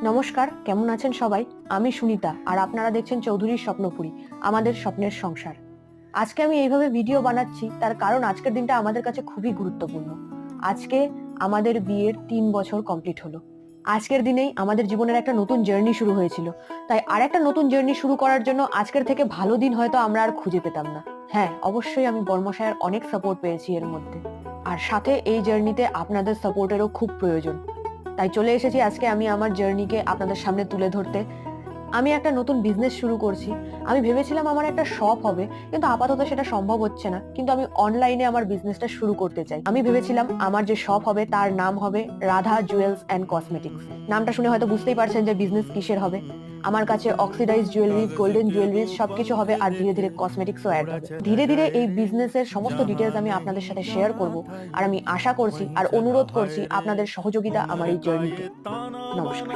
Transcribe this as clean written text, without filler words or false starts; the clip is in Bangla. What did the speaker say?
নমস্কার, কেমন আছেন সবাই? আমি সুনিতা আর আপনারা দেখছেন চৌধুরীর স্বপ্নপুরী, আমাদের স্বপ্নের সংসার। আজকে আমি এইভাবে ভিডিও বানাচ্ছি তার কারণ আজকের দিনটা আমাদের কাছে খুবই গুরুত্বপূর্ণ। আজকে আমাদের বিয়ের 3 বছর কমপ্লিট হলো। আজকের দিনেই আমাদের জীবনের একটা নতুন জার্নি শুরু হয়েছিল। তাই আরেকটা নতুন জার্নি শুরু করার জন্য আজকের থেকে ভালো দিন হয়তো আমরা আর খুঁজে পেতাম না। হ্যাঁ, অবশ্যই আমি বর্মশায়ের অনেক সাপোর্ট পেয়েছি এর মধ্যে। আর সাথে এই জার্নিতে আপনাদের সাপোর্টেরও খুব প্রয়োজন। তাই চলে এসেছি আজকে আমি আমার জার্নিকে আপনাদের সামনে তুলে ধরতে। আমি একটা নতুন বিজনেস শুরু করছি। আমি ভেবেছিলাম আমার একটা শপ হবে, কিন্তু আপাতত সেটা সম্ভব হচ্ছে না। কিন্তু আমি অনলাইনে আমার বিজনেসটা শুরু করতে চাই। আমি ভেবেছিলাম আমার যে শপ হবে তার নাম হবে রাধা জুয়েলস অ্যান্ড কসমেটিক্স। নামটা শুনে হয়তো বুঝতেই পারছেন যে বিজনেস কিসের হবে। আমার কাছে অক্সিডাইজ জুয়েলারিজ, গোল্ডেন জুয়েলারিজ সবকিছু হবে, আর ধীরে ধীরে কসমেটিক্সও অ্যাড হবে। ধীরে ধীরে এই বিজনেসের সমস্ত ডিটেলস আমি আপনাদের সাথে শেয়ার করব। আর আমি আশা করছি আর অনুরোধ করছি আপনাদের সহযোগিতা আমার এই জার্নিতে। নমস্কার।